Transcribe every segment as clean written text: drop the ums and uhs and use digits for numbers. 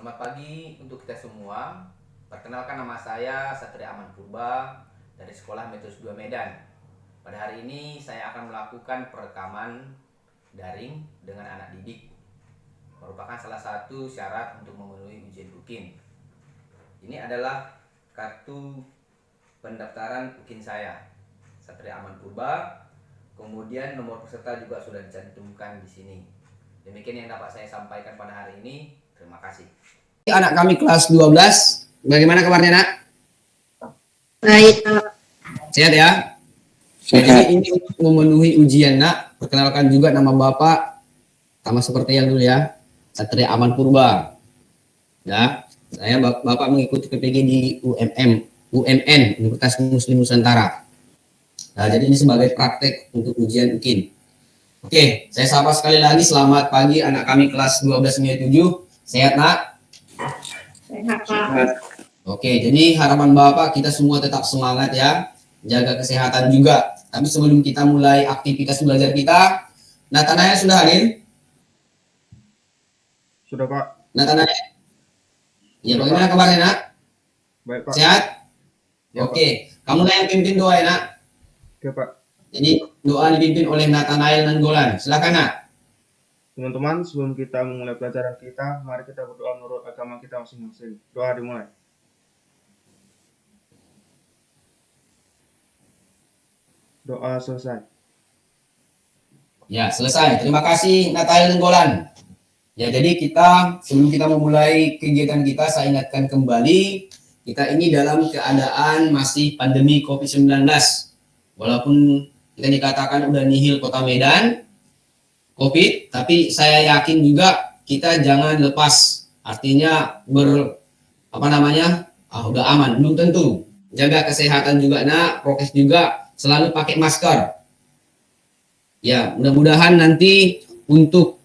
Selamat pagi untuk kita semua. Perkenalkan, nama saya Satria Aman Purba dari Sekolah Meteus 2 Medan. Pada hari ini saya akan melakukan perekaman daring dengan anak didik. Merupakan salah satu syarat untuk memenuhi ujian UKIN. Ini adalah kartu pendaftaran UKIN saya, Satria Aman Purba. Kemudian nomor peserta juga sudah dicantumkan di sini. Demikian yang dapat saya sampaikan pada hari ini. Terima kasih. Anak kami kelas 12, bagaimana kabarnya, Nak? Baik, Pak. Sehat ya? Jadi ini untuk memenuhi ujian, Nak. Perkenalkan juga nama Bapak, sama seperti yang dulu ya, Satria Aman Purba. Ya, saya Bapak mengikuti PPG di UMN, Universitas Muslim Nusantara. Nah, jadi ini sebagai praktek untuk ujian UKIN. Oke, saya sapa sekali lagi, selamat pagi anak kami kelas 1297. Sehat, Nak? Sehat, Pak. Oke, jadi harapan Bapak kita semua tetap semangat ya, jaga kesehatan juga. Tapi sebelum kita mulai aktivitas belajar kita, Nathanael sudah hadir? Sudah, Pak. Nathanael? Ya, bagaimana kabarnya, Nak? Baik, Pak. Sehat? Ya, Oke, kamu lah yang pimpin doa ya, Nak? Oke, Pak. Jadi doa dipimpin oleh Nathanael Nanggolan. Silakan, Nak. Teman-teman, sebelum kita memulai pelajaran kita, mari kita berdoa menurut agama kita masing-masing. Doa dimulai. Doa selesai. Ya, selesai. Terima kasih Nathanael Nanggolan. Ya, jadi sebelum kita memulai kegiatan kita, saya ingatkan kembali, kita ini dalam keadaan masih pandemi COVID-19. Walaupun kita dikatakan udah nihil Kota Medan, COVID, tapi saya yakin juga kita jangan lepas. Artinya udah aman, belum tentu. Jaga kesehatan juga, Nak, prokes juga, selalu pakai masker. Ya, mudah-mudahan nanti untuk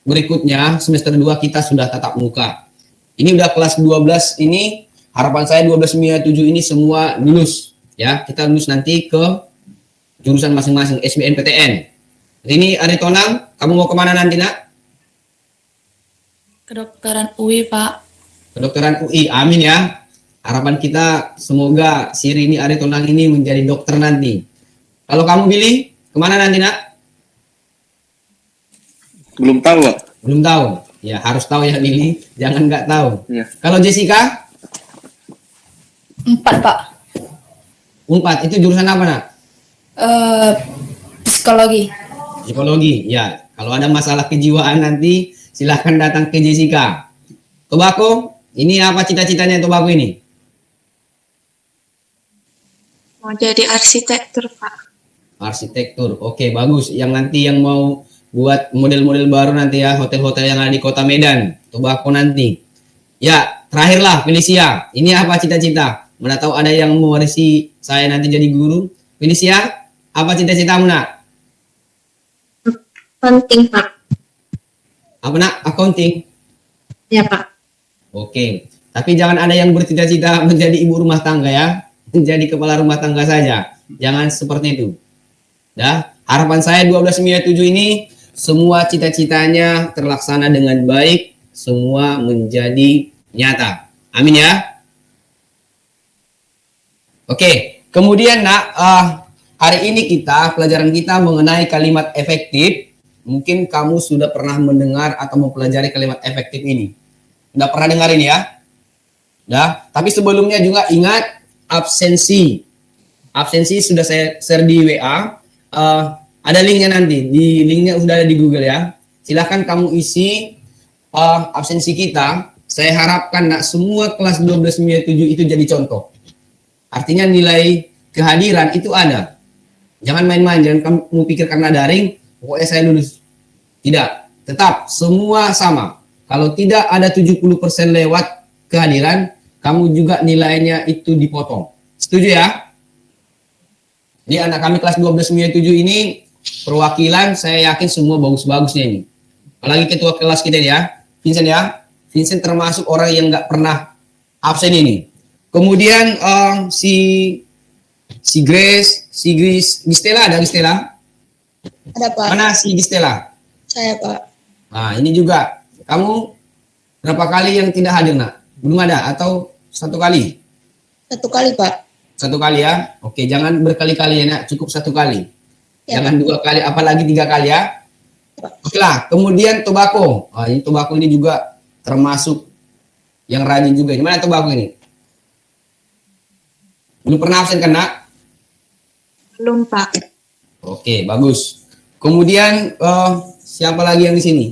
berikutnya semester 2 kita sudah tatap muka. Ini udah kelas 12 ini, harapan saya 1297 ini semua lulus. Ya, kita lulus nanti ke jurusan masing-masing SBMPTN. Ini Aritonang, kamu mau kemana nanti, Nak? Kedokteran UI, Pak. Kedokteran UI, amin ya. Harapan kita semoga si Rini Aritonang ini menjadi dokter nanti. Kalau kamu pilih, kemana nanti, Nak? Belum tahu, Pak. Belum tahu. Ya, harus tahu ya, Lili. Jangan nggak tahu. Iya. Kalau Jessica? 4, Pak. 4, itu jurusan apa, Nak? Psikologi. Psikologi, ya. Kalau ada masalah kejiwaan nanti, silahkan datang ke Jessica. Tobako, ini apa cita-citanya Tobako ini? Mau jadi arsitektur, Pak. Arsitektur, oke, bagus. Yang nanti yang mau buat model-model baru nanti ya, hotel-hotel yang ada di Kota Medan, Tobako nanti. Ya, terakhirlah Felicia, ini apa cita-cita? Mana tahu ada yang mewarisi saya nanti jadi guru. Felicia, apa cita-citamu, Nak? Penting, Pak. Apa, Nak? Accounting? Ya, Pak. Oke, tapi jangan ada yang bercita-cita menjadi ibu rumah tangga ya, menjadi kepala rumah tangga saja. Jangan seperti itu. Ya, harapan saya 1297 ini semua cita-citanya terlaksana dengan baik, semua menjadi nyata. Amin ya. Oke, kemudian, Nak, hari ini pelajaran kita mengenai kalimat efektif. Mungkin kamu sudah pernah mendengar atau mempelajari kalimat efektif ini. Sudah pernah dengar ini ya? Dah. Tapi sebelumnya juga ingat absensi. Absensi sudah saya share di WA. Ada linknya nanti. Di linknya sudah ada di Google ya. Silahkan kamu isi absensi kita. Saya harapkan, Nak, semua kelas 1297 itu jadi contoh. Artinya nilai kehadiran itu ada. Jangan main-main. Jangan kamu pikir karena daring, pokoknya saya lulus. Tidak. Tetap semua sama. Kalau tidak ada 70% lewat kehadiran, kamu juga nilainya itu dipotong. Setuju ya? Jadi anak kami kelas 1297 ini perwakilan, saya yakin semua bagus-bagusnya ini. Apalagi ketua kelas kita ya, Vincent ya. Vincent termasuk orang yang nggak pernah absen ini. Kemudian si Grace, Gistela, ada Gistela? Ada, Pak. Mana si Gistela? Saya, Pak. Nah, ini juga. Kamu Berapa kali yang tidak hadir, Nak? Belum ada atau satu kali? 1 kali, Pak. Satu kali ya. Oke, jangan berkali-kali ya, Nak. Cukup satu kali. Ya. Jangan 2 kali, apalagi 3 kali ya. Oke lah. Kemudian tobacco. Ini tobacco ini juga termasuk yang rajin juga. Gimana tobacco ini? Belum pernah absen kan, Nak? Belum, Pak. Oke, bagus. Kemudian siapa lagi yang di sini?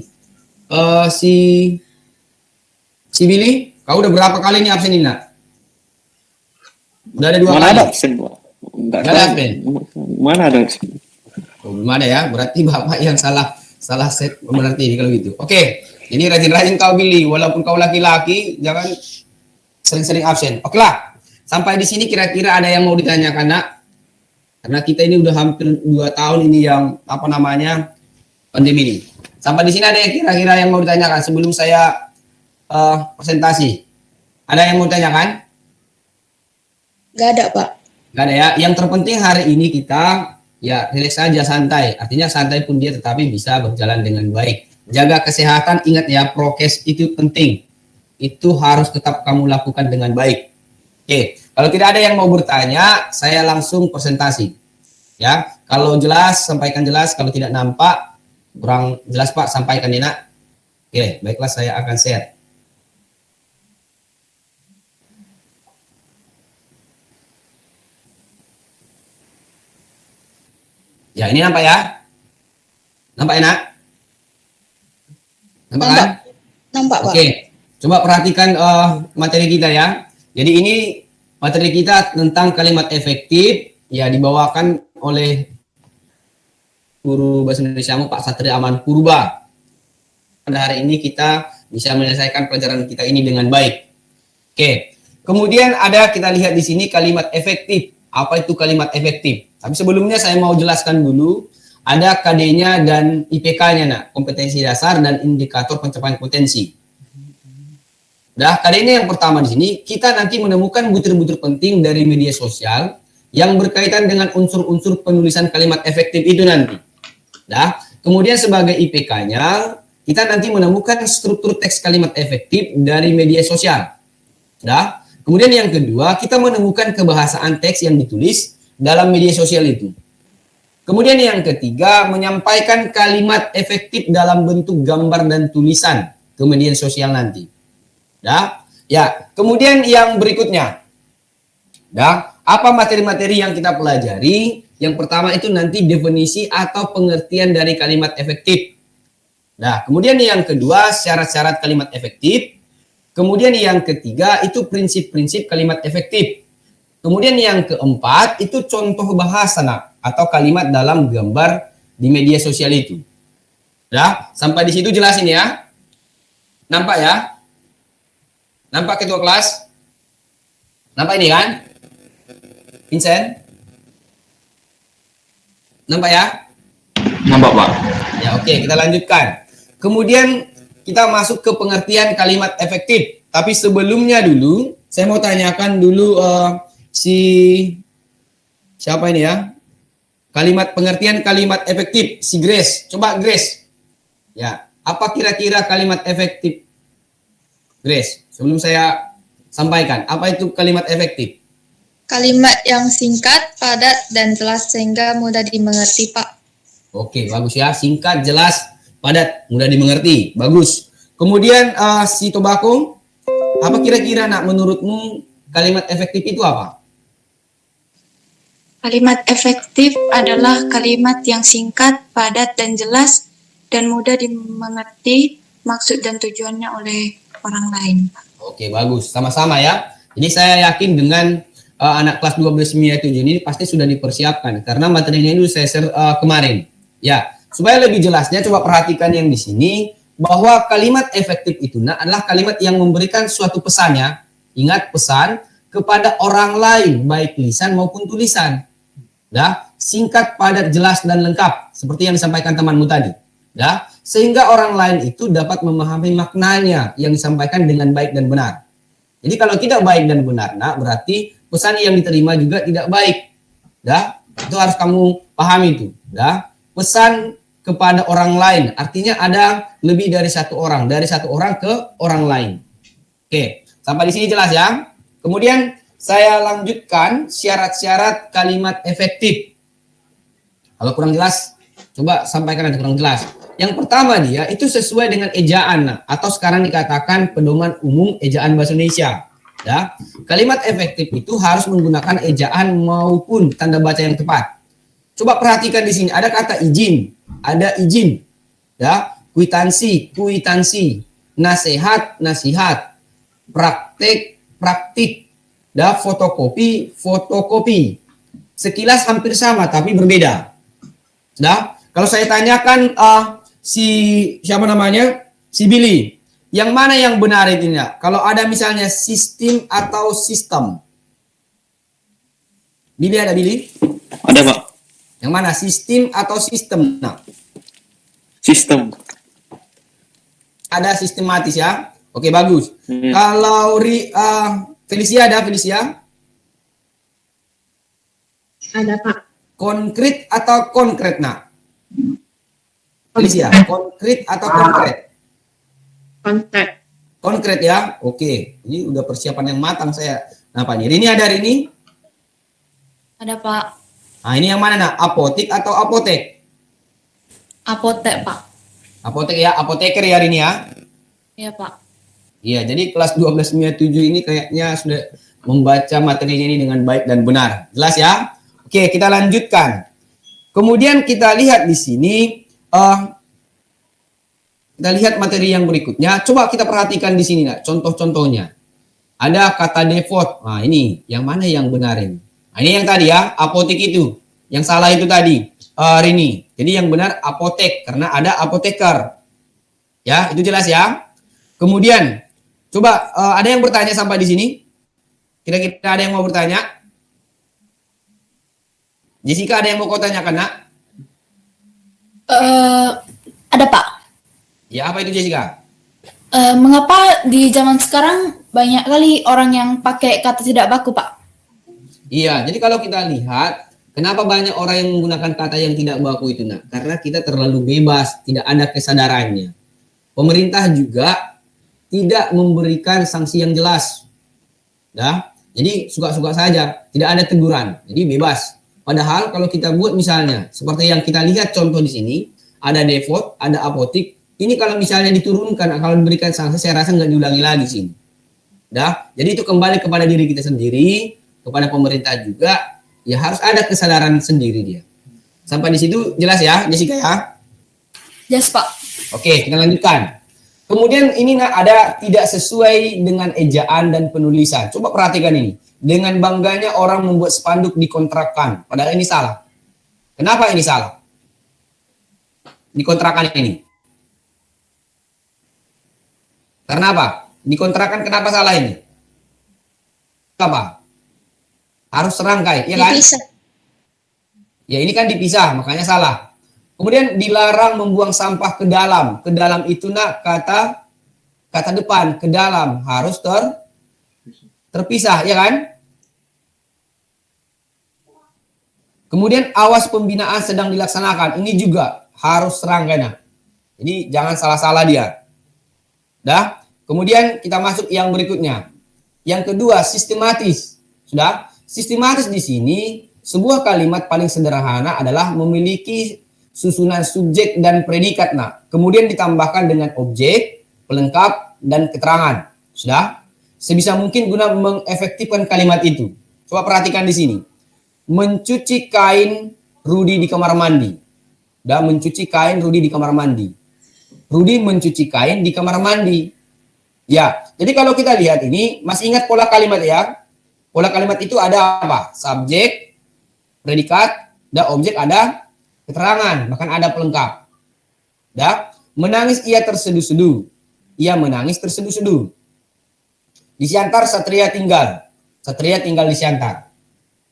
Si Billy, kau udah berapa kali ini absen ini, Nak? Udah ada 2 Mana kali. ada absen, Pak? Enggak Nggak ada absen? Mana ada absen? Oh, belum ada ya. Berarti Bapak yang salah set berarti ini kalau gitu. Oke. Jadi rajin-rajin kau Billy, walaupun kau laki-laki, jangan sering-sering absen. Oke lah. Sampai di sini kira-kira ada yang mau ditanyakan, Nak? Karena kita ini udah hampir 2 tahun ini yang pandemi ini. Sampai di sini ada yang kira-kira yang mau ditanyakan sebelum saya presentasi. Ada yang mau ditanyakan? Nggak ada, Pak. Nggak ada ya. Yang terpenting hari ini kita ya relax saja, santai. Artinya santai pun dia tetapi bisa berjalan dengan baik. Jaga kesehatan, ingat ya, prokes itu penting. Itu harus tetap kamu lakukan dengan baik. Oke, kalau tidak ada yang mau bertanya, saya langsung presentasi. Ya, kalau jelas sampaikan jelas, kalau tidak nampak kurang jelas Pak, sampaikan ya, Nak. Oke, baiklah saya akan share. Ya, ini nampak ya? Nampak ya, Nak? Nampak kan? Nampak, Pak. Oke, coba perhatikan materi kita ya. Jadi ini materi kita tentang kalimat efektif, ya dibawakan oleh guru bahasa Indonesiamu Pak Satria Aman Purba. Pada hari ini kita bisa menyelesaikan pelajaran kita ini dengan baik. Oke, kemudian ada kita lihat di sini kalimat efektif. Apa itu kalimat efektif? Tapi sebelumnya saya mau jelaskan dulu, ada KD-nya dan IPK-nya, Nak, kompetensi dasar dan indikator pencapaian potensi. Nah, kali ini yang pertama di sini, kita nanti menemukan butir-butir penting dari media sosial yang berkaitan dengan unsur-unsur penulisan kalimat efektif itu nanti. Nah, kemudian sebagai IPK-nya, kita nanti menemukan struktur teks kalimat efektif dari media sosial. Nah, kemudian yang kedua, kita menemukan kebahasaan teks yang ditulis dalam media sosial itu. Kemudian yang ketiga, menyampaikan kalimat efektif dalam bentuk gambar dan tulisan ke media sosial nanti. Ya, kemudian yang berikutnya, apa materi-materi yang kita pelajari? Yang pertama itu nanti definisi atau pengertian dari kalimat efektif. Nah, kemudian yang kedua syarat-syarat kalimat efektif. Kemudian yang ketiga itu prinsip-prinsip kalimat efektif. Kemudian yang keempat itu contoh bahasa, Nak, atau kalimat dalam gambar di media sosial itu. Sampai di situ jelasin ya. Nampak ya? Nampak ketua kelas? Nampak ini kan? Vincent? Nampak ya? Nampak, Pak. Ya, oke, kita lanjutkan. Kemudian kita masuk ke pengertian kalimat efektif. Tapi sebelumnya dulu, saya mau tanyakan dulu siapa ini ya? Pengertian kalimat efektif, si Grace. Coba Grace. Ya, apa kira-kira kalimat efektif? Grace, sebelum saya sampaikan, apa itu kalimat efektif? Kalimat yang singkat, padat, dan jelas sehingga mudah dimengerti, Pak. Oke, bagus ya. Singkat, jelas, padat, mudah dimengerti. Bagus. Kemudian si Tobacco, apa kira-kira, Nak, menurutmu kalimat efektif itu apa? Kalimat efektif adalah kalimat yang singkat, padat, dan jelas, dan mudah dimengerti maksud dan tujuannya oleh orang lain. Oke, bagus. Sama-sama ya. Jadi saya yakin dengan anak kelas 12 MIA 7 ini pasti sudah dipersiapkan karena materinya itu saya share kemarin. Ya, supaya lebih jelasnya coba perhatikan yang di sini bahwa kalimat efektif itu adalah kalimat yang memberikan suatu pesannya. Ingat, pesan kepada orang lain baik lisan maupun tulisan. Singkat, padat, jelas dan lengkap seperti yang disampaikan temanmu tadi. Sehingga orang lain itu dapat memahami maknanya yang disampaikan dengan baik dan benar. Jadi kalau tidak baik dan benar, Nak, berarti pesan yang diterima juga tidak baik. Itu harus kamu pahami itu. Pesan kepada orang lain. Artinya ada lebih dari satu orang. Dari satu orang ke orang lain. Oke, sampai di sini jelas ya. Kemudian saya lanjutkan syarat-syarat kalimat efektif. Kalau kurang jelas, coba sampaikan yang kurang jelas. Yang pertama dia itu sesuai dengan ejaan atau sekarang dikatakan pedoman umum ejaan bahasa Indonesia. Ya, kalimat efektif itu harus menggunakan ejaan maupun tanda baca yang tepat. Coba perhatikan di sini ada kata izin, ada izin, ya, kwitansi, kwitansi, nasihat, nasihat, praktek, praktik, dan fotokopi, fotokopi. Sekilas hampir sama tapi berbeda. Nah, kalau saya tanyakan siapa namanya? Si Billy. Yang mana yang benar ini? Kalau ada misalnya sistem atau sistem. Billy ada Billy? Ada, Pak. Yang mana? Sistem atau sistem? Nah, Sistem. ada sistematis ya. Oke, bagus. Hmm. Kalau Felicia ada Felicia? Ada, Pak. Konkret atau konkret, nak? Felicia, konkret atau konkret? Kontak. Konkret ya. Oke, ini udah persiapan yang matang saya. Nah, Pak, ini ada ini. Ada, Pak. Nah, ini yang mana, nak? Apotik atau apotek? Apotek, Pak. Apotek ya, apoteker ya hari ini ya. Iya, Pak. Iya, jadi kelas 12.7 ini kayaknya sudah membaca materi ini dengan baik dan benar. Jelas ya? Oke, kita lanjutkan. Kemudian kita lihat di sini, kita lihat materi yang berikutnya. Coba kita perhatikan di sini, nak, contoh-contohnya. Ada kata default. Nah, ini yang mana yang benar ini? Nah, ini yang tadi ya, apotek itu. Yang salah itu tadi, Rini. Jadi yang benar apotek karena ada apoteker. Ya, itu jelas ya. Kemudian, coba ada yang bertanya sampai di sini? Kira-kira ada yang mau bertanya? Jessica, ada yang mau kau tanyakan, nak? Ada, Pak. Ya, apa itu Jessica? Mengapa di zaman sekarang banyak kali orang yang pakai kata tidak baku, Pak? Iya, jadi kalau kita lihat, kenapa banyak orang yang menggunakan kata yang tidak baku itu, nak? Karena kita terlalu bebas, tidak ada kesadarannya. Pemerintah juga tidak memberikan sanksi yang jelas. Nah, jadi suka-suka saja, tidak ada teguran. Jadi bebas. Padahal kalau kita buat misalnya seperti yang kita lihat contoh di sini, ada default, ada apotik. Ini kalau misalnya diturunkan, kalau diberikan sanksi, saya rasa nggak diulangi lagi sini. Dah, jadi itu kembali kepada diri kita sendiri, kepada pemerintah juga. Ya harus ada kesadaran sendiri dia. Sampai di situ jelas ya, Jessica ya? Yes, Pak. Oke, kita lanjutkan. Kemudian ini ada tidak sesuai dengan ejaan dan penulisan. Coba perhatikan ini. Dengan bangganya orang membuat spanduk di kontrakan. Padahal ini salah. Kenapa ini salah? Di kontrakan ini. Karena apa? Di kontrakan kenapa salah ini? Apa? Harus serangkai, ya kan? Dipisah. Ya ini kan dipisah, makanya salah. Kemudian dilarang membuang sampah ke dalam. Ke dalam itu nak kata depan, ke dalam harus terpisah, ya kan? Kemudian awas pembinaan sedang dilaksanakan. Ini juga harus serangkai, nah. Jadi jangan salah-salah dia. Dah. Kemudian kita masuk yang berikutnya. Yang kedua, sistematis. Sudah? Sistematis di sini sebuah kalimat paling sederhana adalah memiliki susunan subjek dan predikat. Nah, kemudian ditambahkan dengan objek, pelengkap, dan keterangan. Sudah? Sebisa mungkin guna mengefektifkan kalimat itu. Coba perhatikan di sini. Mencuci kain Rudi di kamar mandi. Dan mencuci kain Rudi di kamar mandi. Rudi mencuci kain di kamar mandi. Ya, jadi kalau kita lihat ini, masih ingat pola kalimat ya? Pola kalimat itu ada apa? Subjek, predikat, dan objek ada keterangan, bahkan ada pelengkap. Dah, menangis ia terseduh-seduh. Ia menangis terseduh-seduh. Di Siantar Satria tinggal. Satria tinggal di Siantar.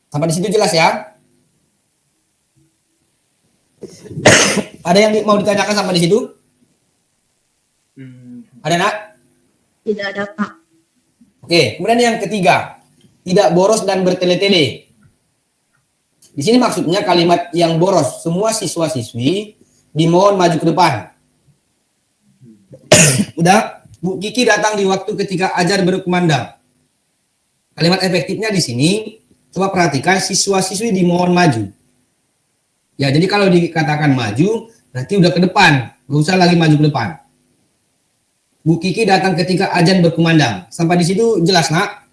Sampai di situ jelas ya? Ada yang mau ditanyakan sampai di situ? Ada, nak? Tidak ada, Pak. Oke, kemudian yang ketiga, tidak boros dan bertele-tele. Di sini maksudnya kalimat yang boros. Semua siswa-siswi dimohon maju ke depan. Udah, Bu Kiki datang di waktu ketika ajar berkumandang. Kalimat efektifnya di sini, coba perhatikan siswa-siswi dimohon maju. Ya, jadi kalau dikatakan maju, berarti udah ke depan, nggak usah lagi maju ke depan. Bu Kiki datang ketika azan berkumandang. Sampai di situ jelas, Nak?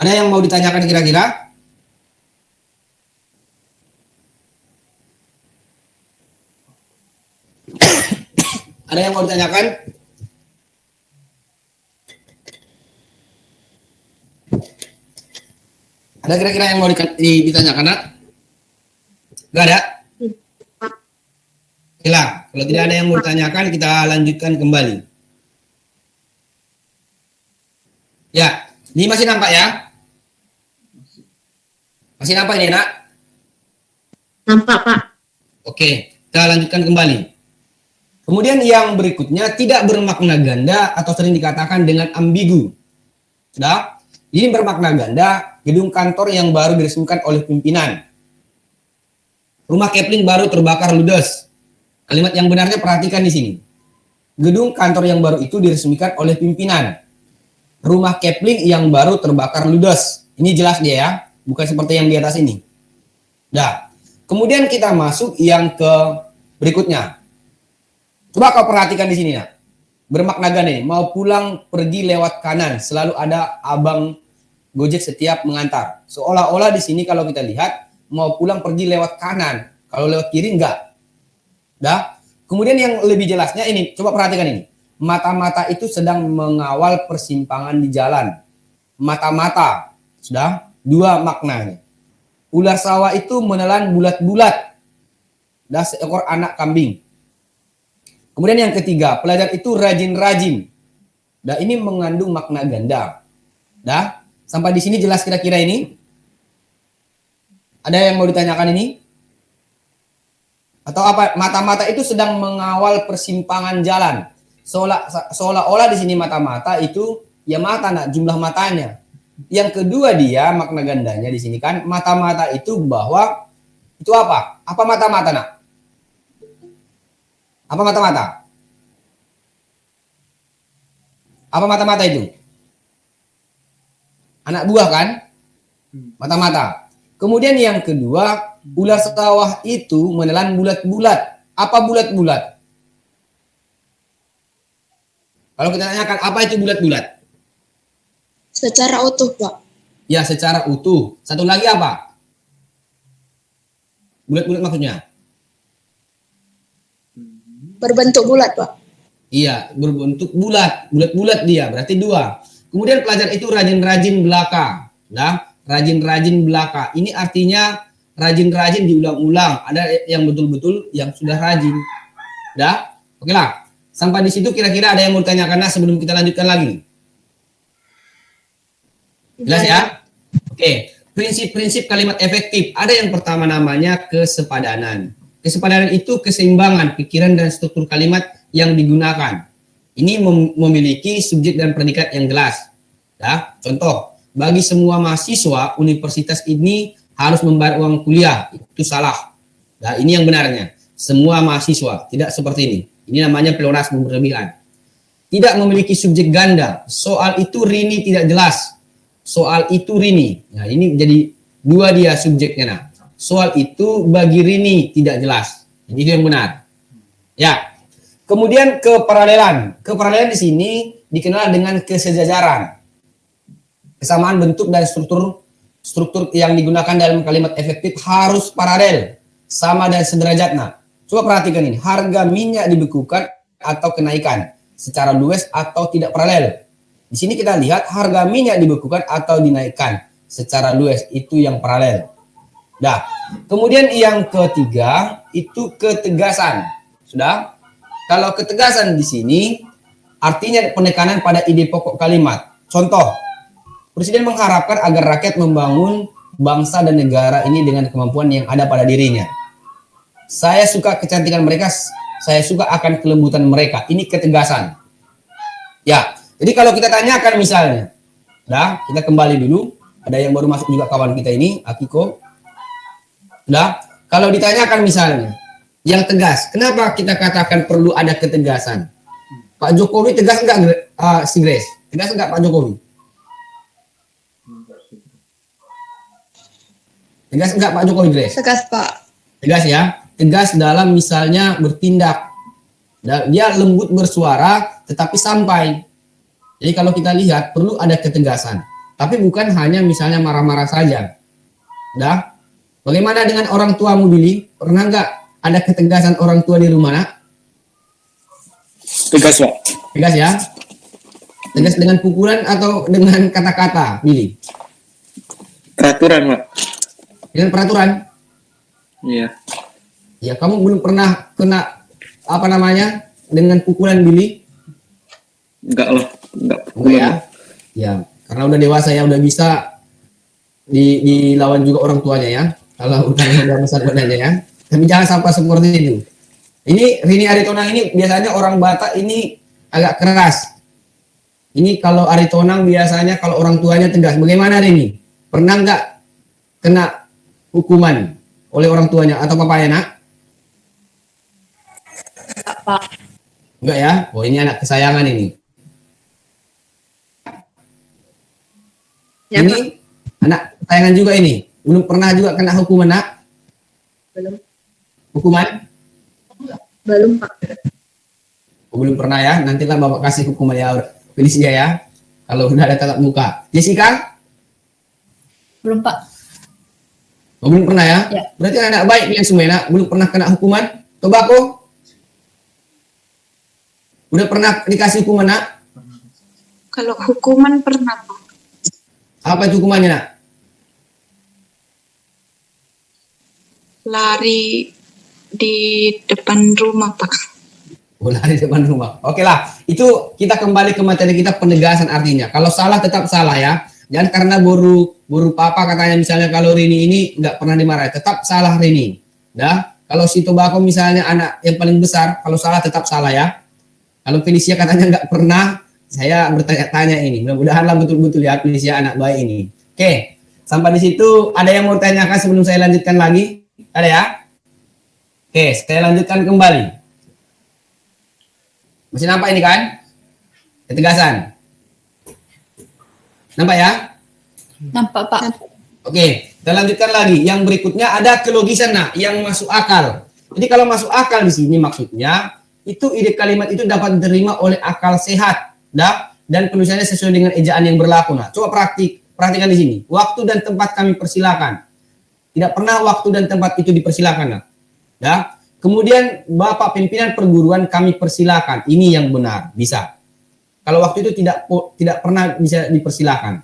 Ada yang mau ditanyakan kira-kira? Ada yang mau ditanyakan? Ada kira-kira yang mau ditanyakan, Nak? Gak ada? Oke, kalau tidak ada yang mau ditanyakan, kita lanjutkan kembali. Ya, ini masih nampak ya? Masih nampak ini, Nak? Nampak, Pak. Oke, kita lanjutkan kembali. Kemudian yang berikutnya tidak bermakna ganda atau sering dikatakan dengan ambigu. Sudah? Ini bermakna ganda, gedung kantor yang baru diresmikan oleh pimpinan. Rumah Kepling baru terbakar ludes. Kalimat yang benarnya perhatikan di sini. Gedung kantor yang baru itu diresmikan oleh pimpinan. Rumah Kepling yang baru terbakar ludes. Ini jelas dia ya, bukan seperti yang di atas ini. Nah, kemudian kita masuk yang ke berikutnya. Coba kau perhatikan di sini ya. Bermakna ganda ini, mau pulang pergi lewat kanan, selalu ada abang Gojek setiap mengantar. Seolah-olah di sini kalau kita lihat mau pulang pergi lewat kanan, kalau lewat kiri enggak. Dah. Kemudian yang lebih jelasnya ini, coba perhatikan ini. Mata-mata itu sedang mengawal persimpangan di jalan. Mata-mata, sudah dua maknanya. Ular sawah itu menelan bulat-bulat. Dah seekor anak kambing. Kemudian yang ketiga, pelajar itu rajin-rajin. Dah ini mengandung makna ganda. Dah, sampai di sini jelas kira-kira ini? Ada yang mau ditanyakan ini? Atau apa? Mata-mata itu sedang mengawal persimpangan jalan. Seolah-olah di sini mata-mata itu ya mata, Nak, jumlah matanya. Yang kedua dia makna gandanya di sini kan mata-mata itu bahwa itu apa? Apa mata-mata, Nak? Apa mata-mata? Apa mata-mata itu? Anak buah kan? Mata-mata. Kemudian yang kedua, ular sawah itu menelan bulat-bulat. Apa bulat-bulat? Kalau kita tanyakan apa itu bulat-bulat? Secara utuh, Pak. Ya, secara utuh. Satu lagi apa? Bulat-bulat maksudnya? Berbentuk bulat, Pak. Iya, berbentuk bulat. Bulat-bulat dia, berarti dua. Kemudian pelajar itu rajin-rajin belaka. Nah, rajin-rajin belaka. Ini artinya rajin-rajin diulang-ulang. Ada yang betul-betul yang sudah rajin. Dah? Oke lah. Sampai di situ kira-kira ada yang mau ditanyakan sebelum kita lanjutkan lagi. Jelas ya? Oke. Prinsip-prinsip kalimat efektif. Ada yang pertama namanya kesepadanan. Kesepadanan itu keseimbangan pikiran dan struktur kalimat yang digunakan. Ini memiliki subjek dan predikat yang jelas. Ya, contoh, bagi semua mahasiswa universitas ini harus membayar uang kuliah. Itu salah. Nah, ini yang benarnya. Semua mahasiswa, tidak seperti ini. Ini namanya pleonasme berlebihan. Tidak memiliki subjek ganda. Soal itu Rini tidak jelas. Soal itu Rini. Nah, ini jadi dua dia subjeknya. Nah, soal itu bagi Rini tidak jelas. Jadi itu yang benar. Ya. Kemudian keparalelan. Keparalelan di sini dikenal dengan kesejajaran. Kesamaan bentuk dan struktur yang digunakan dalam kalimat efektif harus paralel, sama dan sederajat. Nah, coba perhatikan ini. Harga minyak dibekukan atau kenaikan secara luas atau tidak paralel. Di sini kita lihat harga minyak dibekukan atau dinaikkan secara luas, itu yang paralel. Nah, kemudian yang ketiga itu ketegasan. Sudah? Kalau ketegasan di sini artinya penekanan pada ide pokok kalimat. Contoh, Presiden mengharapkan agar rakyat membangun bangsa dan negara ini dengan kemampuan yang ada pada dirinya. Saya suka kecantikan mereka, saya suka akan kelembutan mereka. Ini ketegasan. Ya, jadi kalau kita tanyakan misalnya, dah, kita kembali dulu. Ada yang baru masuk juga kawan kita ini, Akiko. Dah, kalau ditanyakan misalnya, yang tegas. Kenapa kita katakan perlu ada ketegasan? Pak Jokowi tegas enggak, si Grace? Tegas enggak Pak Jokowi? Tegas enggak Pak Jokowi, Grace? Tegas, Pak. Tegas ya. Tegas dalam misalnya bertindak. Dia lembut bersuara tetapi sampai. Jadi kalau kita lihat perlu ada ketegasan. Tapi bukan hanya misalnya marah-marah saja. Dah. Bagaimana dengan orang tuamu, Billy? Pernah enggak ada ketegasan orang tua di rumah, Nak? Tegas, Pak. Tegas ya. Tegas dengan pukulan atau dengan kata-kata, Billy? Peraturan, Pak. Dengan peraturan? Iya. Ya, kamu belum pernah kena apa namanya dengan pukulan, Billy? Enggak lah. Enggak. Enggak ya? Ya, karena udah dewasa ya, udah bisa dilawan juga orang tuanya ya. Kalau udah besar badannya ya. Tapi jangan sampai seperti itu. Ini Rini Aritonang ini biasanya orang Batak ini agak keras. Ini kalau Aritonang biasanya kalau orang tuanya tegas. Bagaimana Rini? Pernah nggak kena hukuman oleh orang tuanya atau papanya, Nak? Pak. Enggak ya? Oh, ini anak kesayangan ini. Ya, Ini anak kesayangan juga ini. Belum pernah juga kena hukuman, Nak? Belum. Hukuman? Belum, Pak. Oh, belum pernah ya. Nantilah Bapak kasih hukuman ya, Felicia ya. Kalau udah ada tatap muka. Jessica? Belum, Pak. Oh, belum pernah ya? Ya. Berarti anak baik yang semua, Nak. Belum pernah kena hukuman. Tobako? Udah pernah dikasih hukuman, Nak? Kalau hukuman pernah, Pak. Apa itu hukumannya, Nak? Lari di depan rumah, Pak. Oh, lari depan rumah. Oke lah, itu kita kembali ke materi kita, penegasan artinya. Kalau salah tetap salah ya. Jangan karena buru papa katanya misalnya kalau Rini ini nggak pernah dimarahi, tetap salah Rini. Dah, kalau si Tobako misalnya anak yang paling besar, kalau salah tetap salah ya. Kalau Felicia katanya nggak pernah, saya bertanya-tanya ini. Mudah-mudahanlah betul-betul ya Felicia anak baik ini. Oke, sampai di situ ada yang mau tanyakan sebelum saya lanjutkan lagi? Ada ya? Oke, saya lanjutkan kembali. Masih nampak ini kan? Ketegasan. Nampak ya? Nampak, Pak. Oke, kita lanjutkan lagi. Yang berikutnya ada kelogisan, nah, yang masuk akal. Jadi kalau masuk akal di sini maksudnya itu ide kalimat itu dapat diterima oleh akal sehat, dan penulisannya sesuai dengan ejaan yang berlaku. Nah, coba perhatikan di sini. Waktu dan tempat kami persilakan. Tidak pernah waktu dan tempat itu dipersilakan. Nah. Ya. Kemudian Bapak pimpinan perguruan kami persilakan. Ini yang benar, bisa. Kalau waktu itu tidak pernah bisa dipersilakan.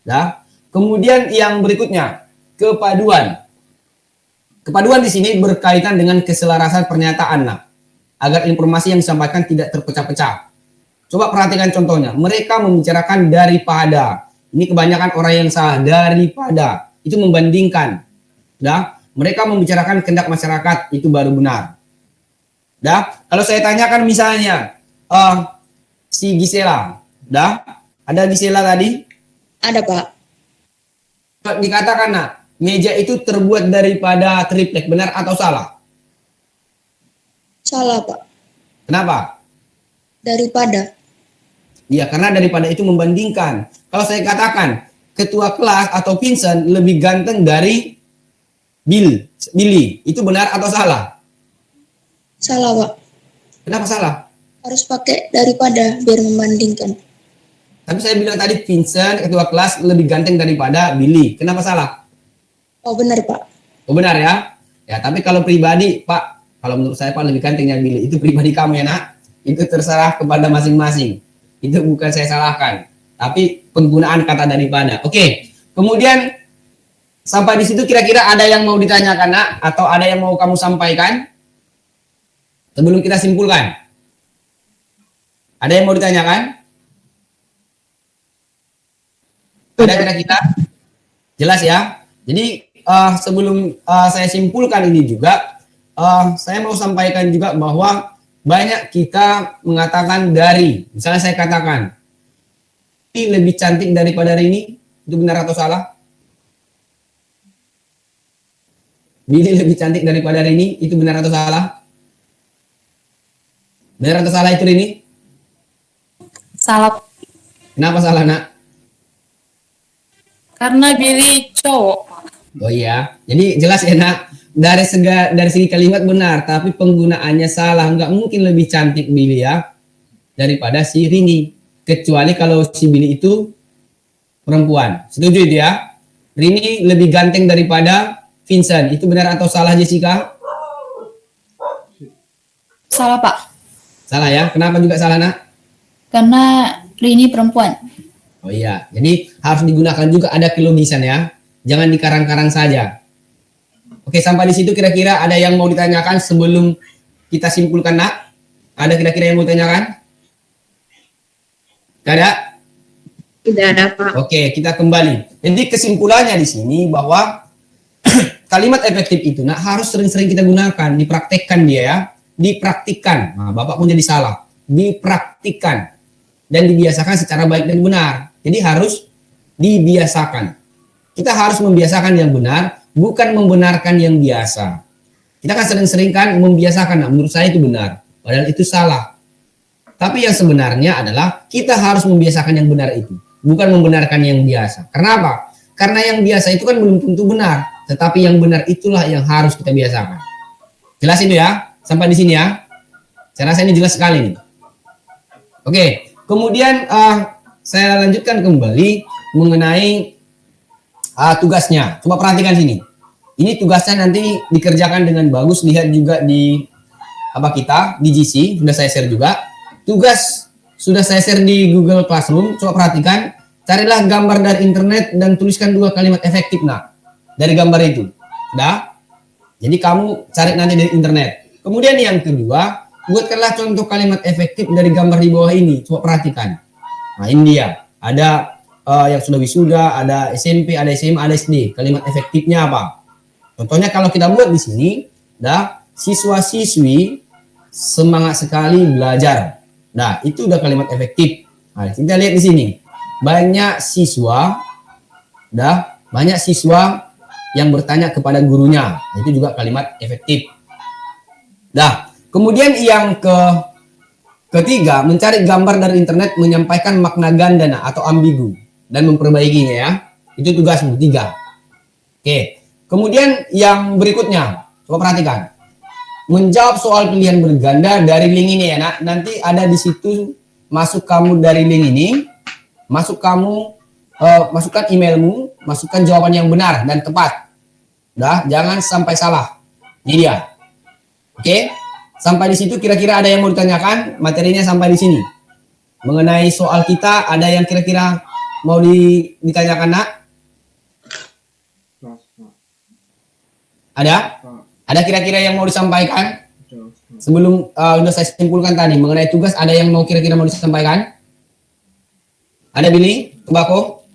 Ya. Kemudian yang berikutnya, kepaduan. Kepaduan di sini berkaitan dengan keselarasan pernyataan, nah, agar informasi yang disampaikan tidak terpecah-pecah. Coba perhatikan contohnya. Mereka membicarakan daripada. Ini kebanyakan orang yang salah. Daripada. Itu membandingkan. Dah, mereka membicarakan kehendak masyarakat, itu baru benar. Dah, kalau saya tanyakan misalnya si Gisela, dah, ada Gisela tadi? Ada, Pak. Dikatakan, nah, meja itu terbuat daripada triplek, benar atau salah? Salah, Pak. Kenapa? Daripada. Ya, karena daripada itu membandingkan. Kalau saya katakan ketua kelas atau Vincent lebih ganteng dari Billy, itu benar atau salah? Salah, Pak. Kenapa salah? Harus pakai daripada biar membandingkan. Tapi saya bilang tadi Vincent ketua kelas lebih ganteng daripada Billy. Kenapa salah? Oh, benar, Pak. Oh, benar ya? Ya, tapi kalau pribadi, Pak, kalau menurut saya Pak lebih gantengnya Billy. Itu pribadi kamu ya, Nak. Itu terserah kepada masing-masing. Itu bukan saya salahkan. Tapi penggunaan kata daripada. Oke. Kemudian sampai di situ kira-kira ada yang mau ditanyakan, Nak, atau ada yang mau kamu sampaikan sebelum kita simpulkan? Ada yang mau ditanyakan? Ada kira-kira? Jelas ya? Jadi sebelum saya simpulkan ini juga, saya mau sampaikan juga bahwa banyak kita mengatakan dari, misalnya saya katakan, ini lebih cantik daripada Rini, itu benar atau salah? Billy lebih cantik daripada Rini, itu benar atau salah? Benar atau salah itu Rini? Salah. Kenapa salah nak? Karena Billy cowok. Oh iya, jadi jelas ya nak, dari segi kalimat benar, tapi penggunaannya salah. Nggak mungkin lebih cantik Billy ya daripada si Rini, kecuali kalau si Billy itu perempuan. Setuju itu ya? Rini lebih ganteng daripada Vincent. Itu benar atau salah Jessica? Salah Pak. Salah ya. Kenapa juga salah nak? Karena Rini perempuan. Oh iya. Jadi harus digunakan juga ada kelogisan ya. Jangan dikarang-karang saja. Oke, sampai di situ kira-kira ada yang mau ditanyakan sebelum kita simpulkan nak? Ada kira-kira yang mau ditanyakan? Tidak ada? Tidak ada, Pak. Oke, kita kembali. Jadi kesimpulannya di sini bahwa kalimat efektif itu nak harus sering-sering kita gunakan, dipraktekkan dia ya, dipraktikkan. Nah, Bapak pun jadi salah. Dipraktikkan dan dibiasakan secara baik dan benar. Jadi harus dibiasakan. Kita harus membiasakan yang benar, bukan membenarkan yang biasa. Kita kan sering-sering kan membiasakan, nah, menurut saya itu benar, padahal itu salah. Tapi yang sebenarnya adalah kita harus membiasakan yang benar itu, bukan membenarkan yang biasa. Kenapa? Karena yang biasa itu kan belum tentu benar, tetapi yang benar itulah yang harus kita biasakan. Jelas itu ya? Sampai di sini ya? Saya rasa ini jelas sekali nih. Oke, kemudian saya lanjutkan kembali mengenai tugasnya. Coba perhatikan sini. Ini tugasnya nanti dikerjakan dengan bagus. Lihat juga di kita di GC sudah saya share juga. Tugas sudah saya share di Google Classroom. Coba perhatikan. Carilah gambar dari internet dan tuliskan 2 kalimat efektif nak dari gambar itu. Sudah? Jadi kamu cari nanti dari internet. Kemudian yang kedua, buatkanlah contoh kalimat efektif dari gambar di bawah ini. Coba perhatikan. Nah ini dia. Ada yang sudah wisuda, ada SMP, ada SMA, ada SD. Kalimat efektifnya apa? Contohnya kalau kita buat di sini, siswa-siswi semangat sekali belajar. Nah, itu udah kalimat efektif. Nah, kita lihat di sini. Banyak siswa yang bertanya kepada gurunya. Nah, itu juga kalimat efektif. Nah, kemudian yang ketiga, mencari gambar dari internet menyampaikan makna ganda atau ambigu dan memperbaikinya ya. Itu tugasmu 3. Oke. Kemudian yang berikutnya, coba perhatikan. Menjawab soal pilihan berganda dari link ini ya nak. Nanti ada di situ, masuk kamu dari link ini, masukkan emailmu, masukkan jawaban yang benar dan tepat. Jangan sampai salah. Ini dia. Oke. Sampai di situ kira-kira ada yang mau ditanyakan? Materinya sampai di sini. Mengenai soal kita, ada yang kira-kira mau ditanyakan nak? Ada? Ada kira-kira yang mau disampaikan? Sebelum sudah saya simpulkan tadi mengenai tugas, ada yang mau kira-kira mau disampaikan? Ada Billy? Tembakau?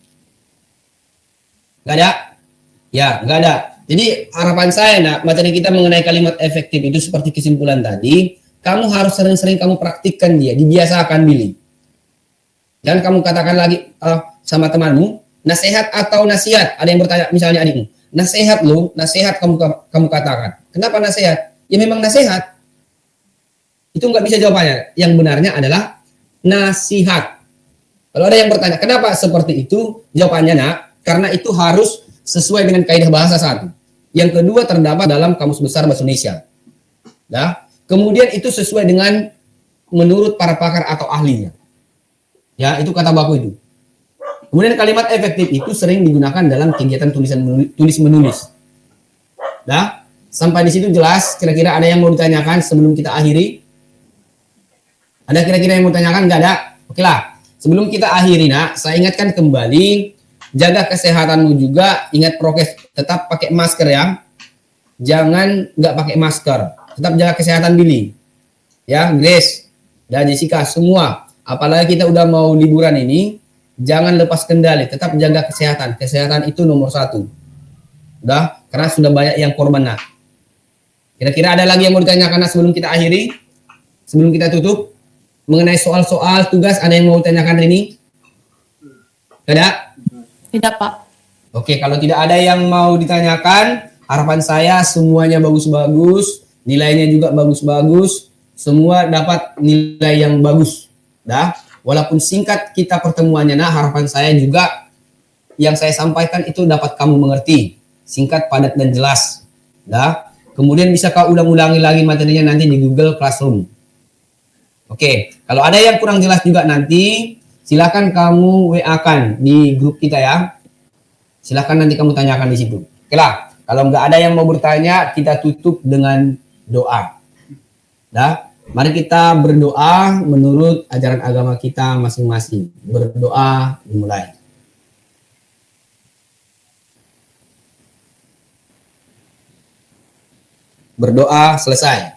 Gak ada? Ya, gak ada. Jadi harapan saya nak, materi kita mengenai kalimat efektif itu seperti kesimpulan tadi, kamu harus sering-sering kamu praktikkan dia, dibiasakan Billy. Dan kamu katakan lagi sama temanmu, nasihat atau nasihat. Ada yang bertanya misalnya adikmu, nasihat lo, nasihat kamu katakan. Kenapa nasihat? Ya memang nasihat. Itu nggak bisa jawabannya. Yang benarnya adalah nasihat. Kalau ada yang bertanya, kenapa seperti itu? Jawabannya nak, karena itu harus sesuai dengan kaidah bahasa 1. Yang kedua terdapat dalam Kamus Besar Bahasa Indonesia. Kemudian itu sesuai dengan menurut para pakar atau ahlinya. Ya, itu kata baku itu. Kemudian kalimat efektif itu sering digunakan dalam kegiatan tulis-menulis. Sampai di situ jelas. Kira-kira ada yang mau ditanyakan sebelum kita akhiri? Ada kira-kira yang mau ditanyakan? Nggak ada? Oke lah. Sebelum kita akhiri nak, saya ingatkan kembali, jaga kesehatanmu juga, ingat prokes, tetap pakai masker ya. Jangan nggak pakai masker. Tetap jaga kesehatan Billy. Ya, Grace dan Jessica semua. Apalagi kita udah mau liburan ini, jangan lepas kendali, tetap jaga kesehatan. Kesehatan itu nomor 1. Udah, karena sudah banyak yang korban nak. Kira-kira ada lagi yang mau ditanyakan sebelum kita akhiri? Sebelum kita tutup? Mengenai soal-soal tugas, ada yang mau ditanyakan ini? Tidak? Tidak Pak. Oke, kalau tidak ada yang mau ditanyakan, harapan saya semuanya bagus-bagus, nilainya juga bagus-bagus, semua dapat nilai yang bagus. Dah, walaupun singkat kita pertemuannya, nah harapan saya juga yang saya sampaikan itu dapat kamu mengerti, singkat, padat dan jelas. Dah, kemudian bisa kau ulang-ulangi lagi materinya nanti di Google Classroom. Oke, kalau ada yang kurang jelas juga nanti silakan kamu WA-kan di grup kita ya. Silakan nanti kamu tanyakan di situ. Oke lah, kalau nggak ada yang mau bertanya, kita tutup dengan doa. Dah, mari kita berdoa menurut ajaran agama kita masing-masing. Berdoa dimulai. Berdoa selesai.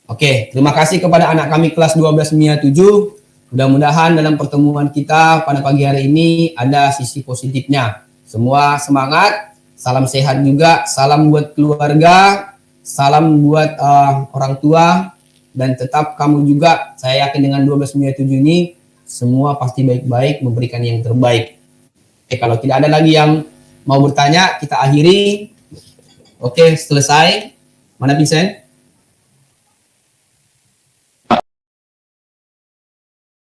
Oke, terima kasih kepada anak kami kelas 12 MIA 7. Mudah-mudahan dalam pertemuan kita pada pagi hari ini ada sisi positifnya. Semua semangat, salam sehat juga, salam buat keluarga, salam buat orang tua, dan tetap kamu juga, saya yakin dengan 12 MIA 7 ini, semua pasti baik-baik, memberikan yang terbaik. Oke, kalau tidak ada lagi yang mau bertanya, kita akhiri. Oke, selesai. Mana Vincent?